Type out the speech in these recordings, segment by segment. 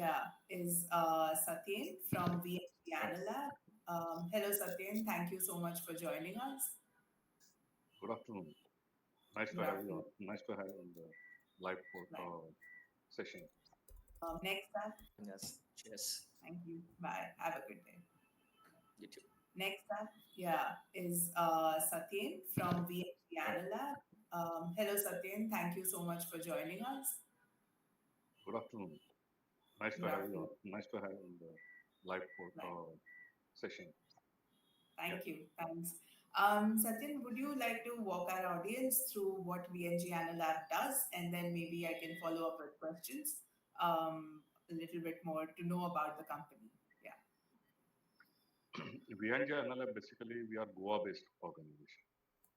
is Satyen from VHG Hi, Analab. Hello, Satyen. Thank you so much for joining us. good afternoon. Nice to Good have you on. afternoon. Nice to have you on the live Right. session. Next up, Yes, cheers. thank you. Bye. Have a good day. You too. Next up, is Satyen from VHG Hi, Analab. Hello, Satyen. Thank you so much for joining us. good afternoon. Nice to Good have you afternoon. on. Nice to have you on the live Right. session. Yeah. Thank you. Thanks. Satyan, would you like to walk our audience through what VNG Analab does? And then maybe I can follow up with questions a little bit more to know about the company. Yeah. VNJ Analab basically we are Goa-based organization.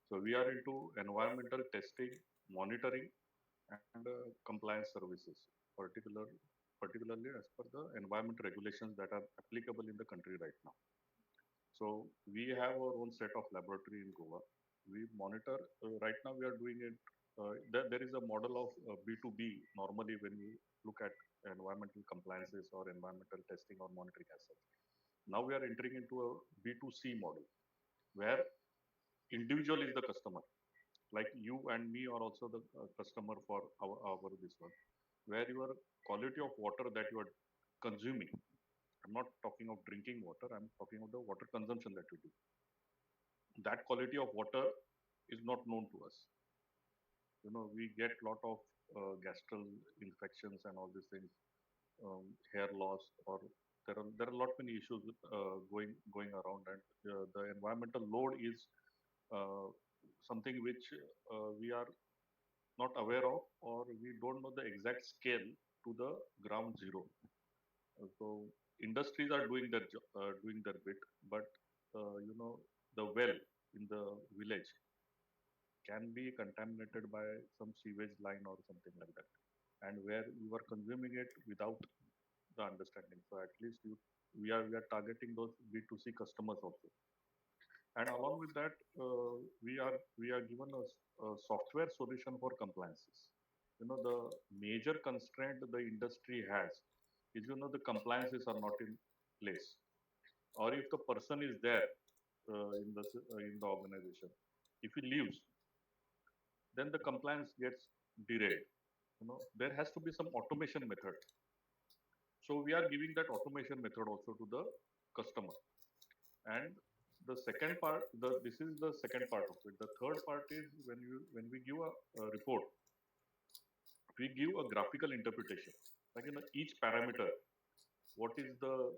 So we are into environmental testing, monitoring, and compliance services, particularly as per the environment regulations that are applicable in the country right now. So we have our own set of laboratory in Goa. We monitor. Right now, we are doing it. There is a model of B2B. Normally, when we look at environmental compliances or environmental testing or monitoring as such. Now we are entering into a B2C model where individual is the customer. Like you and me are also the customer for our this one, where your quality of water that you are consuming. I'm not talking of drinking water. I'm talking of the water consumption that you do. That quality of water is not known to us. We get lot of gastral infections and all these things, hair loss, or there are lot many issues going around, and the environmental load is uh, something which we are not aware of, or we don't know the exact scale to the ground zero. So industries are doing their bit, but the well in the village can be contaminated by some sewage line or something like that, and where you are consuming it without the understanding. So at least we are targeting those B2C customers also, and along with that, we are given a software solution for compliances. The major constraint the industry has is the compliances are not in place, or if the person is there in the organization, if he leaves, then the compliance gets derailed. There has to be some automation method. So we are giving that automation method also to the customer. And the second part, this is the second part of it. The third part is when we give a report, we give a graphical interpretation. Like each parameter, what is the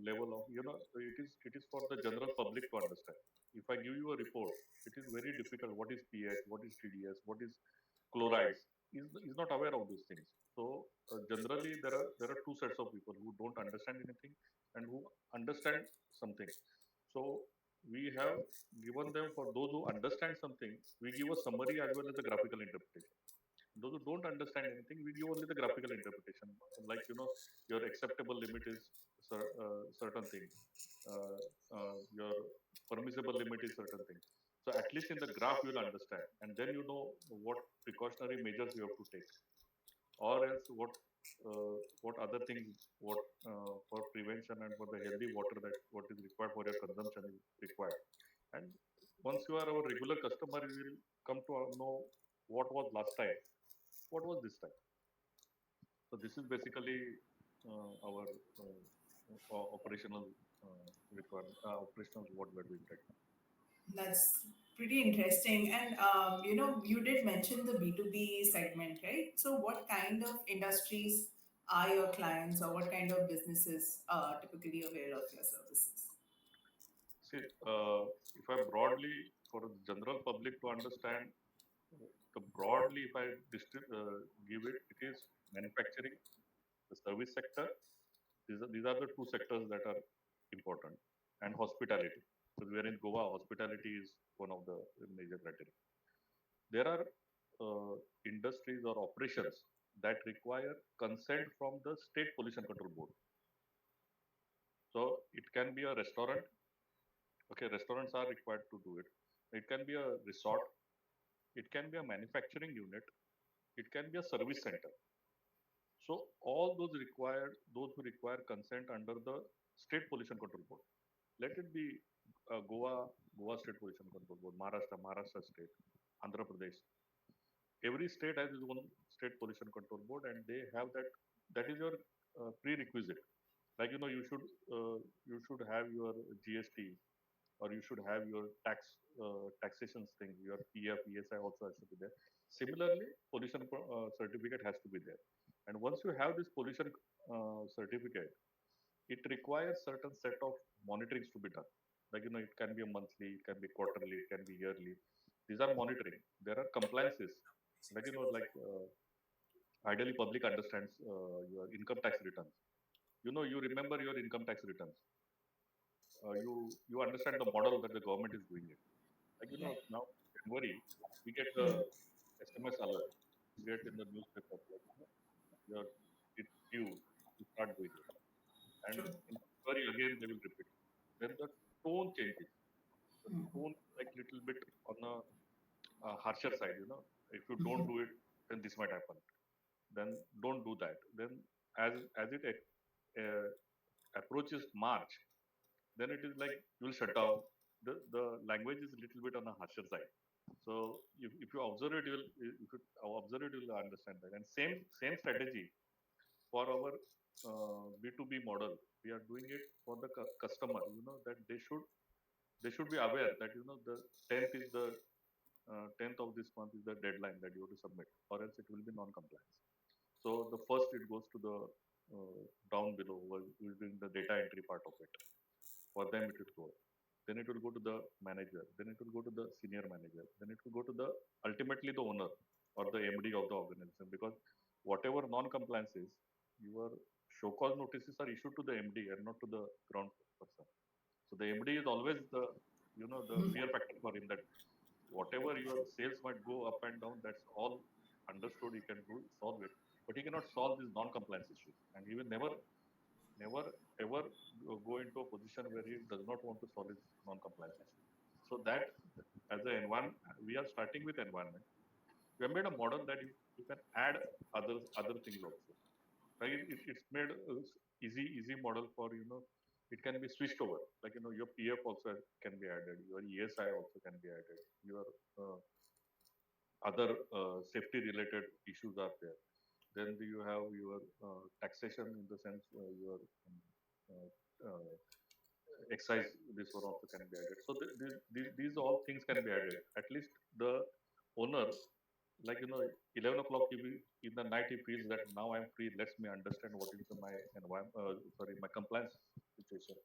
level of it is for the general public to understand. If I give you a report, it is very difficult. What is pH, what is TDS, what is chlorides, is not aware of these things. So generally there are two sets of people who don't understand anything and who understand something. So we have given them, for those who understand something, we give a summary as well as the graphical interpretation. Those who don't understand anything, we give only the graphical interpretation. Like your acceptable limit is certain thing, uh, your permissible limit is certain thing. So at least in the graph you will understand, and then what precautionary measures you have to take, or else what other things, what for prevention and for the healthy water that what is required for your consumption is required. And once you are our regular customer, you will come to know what was last time, what was this time. So this is basically our operational requirement, operational what we're doing right now. That's pretty interesting. And, you did mention the B2B segment, right? So, what kind of industries are your clients or what kind of businesses are typically aware of your services? See, if I broadly, for the general public to understand, the broadly, if I give it, it is manufacturing, the service sector. These are the two sectors that are important, and hospitality. So we are in Goa. Hospitality is one of the major criteria. There are industries or operations that require consent from the state pollution control board. So it can be a restaurant. Okay, restaurants are required to do it. It can be a resort. It can be a manufacturing unit. It can be a service center. So all those who require consent under the State Pollution Control Board. Let it be Goa State Pollution Control Board, Maharashtra State, Andhra Pradesh. Every state has its own state pollution control board, and they have that. That is your prerequisite. Like you should have your GST, or you should have your taxation thing. Your PF, ESI also has to be there. Similarly, pollution certificate has to be there. And once you have this pollution certificate, it requires certain set of monitorings to be done. Like it can be a monthly, it can be quarterly, it can be yearly. These are monitoring. There are compliances. Like ideally, public understands your income tax returns. You remember your income tax returns. You understand the model that the government is doing it. Like Right. now January, we get the Hmm. SMS alert. You get in the newspaper like your it's due. You start doing it, and True. in February again they will repeat. Then the tone changes. The Hmm. tone like little bit on a harsher side. If you don't Mhm. do it, then this might happen. Then don't do that. Then as it uh, approaches March, then it is like you will shut down. The language is a little bit on a harsher side. So if you observe it, if you observe it, you will understand that. And same strategy for our B2B model. We are doing it for the customer. That they should be aware that the 10th is the 10th of this month is the deadline that you have to submit, or else it will be non-compliance. So the first it goes to the down below who is doing the data entry part of it. For them it will go. Then it will go to the manager. Then it will go to the senior manager. Then it will go to the ultimately the owner or the MD of the organization. Because whatever non-compliance is, your show cause notices are issued to the MD and not to the ground person. So the MD is always the Hmm. fear factor for him that whatever your sales might go up and down, that's all understood. He can do solve it, but he cannot solve these non-compliance issues, and he will never ever go into a position where he does not want to solve his non-compliance issue. So that as an environment, we are starting with environment. We have made a model that you can add other things also. Like it's made easy model for it can be switched over. Like your PF also can be added, your ESI also can be added, your uh, other safety related issues are there. Then you have your taxation in the sense your uh, uh, excise, this one also can be added. So these all things can be added. At least the owner, like 11 o'clock in the night, he feels that now I'm free. Let me understand what is my environment. My compliance situation.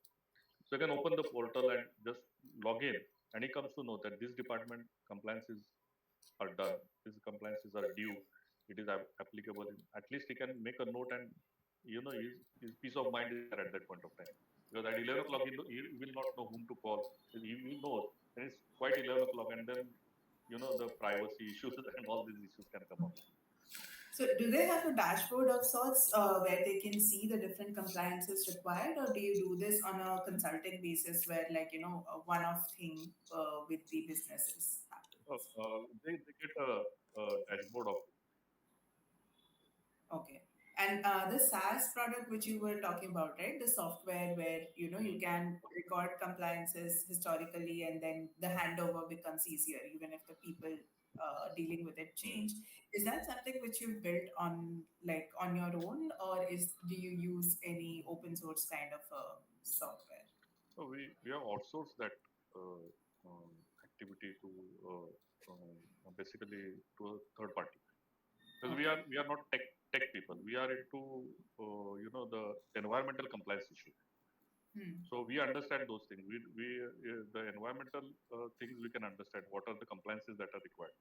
So you can open the portal and just log in, and he comes to know that this department compliances are done. These compliances are due. It is applicable. At least he can make a note, and his peace of mind is there at that point of time. Because at 11 o'clock, he will not know whom to call. He will know, and it's quite 11 o'clock, and then the privacy issues and all these issues can come up. So, do they have a dashboard of sorts where they can see the different compliances required, or do you do this on a consulting basis where, like, a one off thing with the businesses happens? They get a dashboard of Okay. And the SaaS product which you were talking about, right? The software where you mm, can record compliances historically, and then the handover becomes easier, even if the people dealing with it mm. change. Is that something which you built on like on your own, or do you use any open source kind of software? So we have outsourced that uh, activity to basically to a third party, because we Okay. are we are not tech people. We are into the environmental compliance issue. Hmm. So we understand those things. We the environmental things we can understand. What are the compliances that are required?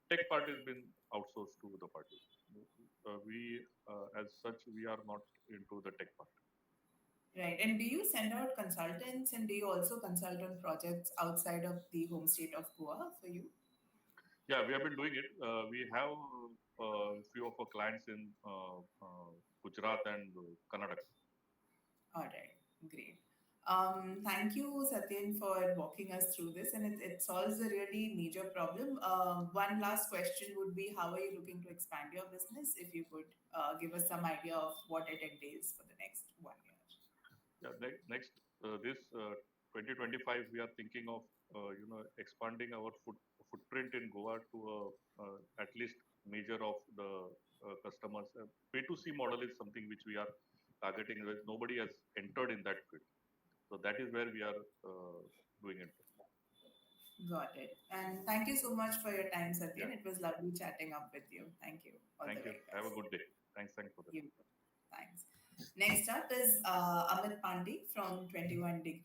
Tech part has been outsourced to the party. We as such we are not into the tech part. Right. And do you send out consultants, and do you also consult on projects outside of the home state of Goa for you? Yeah, we have been doing it. We have few of our clients in Gujarat and Karnataka. All right, great. Thank you, Satyan, for walking us through this, and it solves a really major problem. One last question would be, how are you looking to expand your business? If you could give us some idea of what it entails for the next 1 year. Yeah, next this 2025, we are thinking of expanding our footprint in Goa to at least major of the customers. B2C model is something which we are targeting. Nobody has entered in that field, so that is where we are doing it. Got it. And thank you so much for your time, Yeah, Satyan. It was lovely chatting up with you. Thank you. All the thank you. very Have a best. good day. Thanks for that. You too. Thanks. Next up is Amit Pandey from 21 Degree.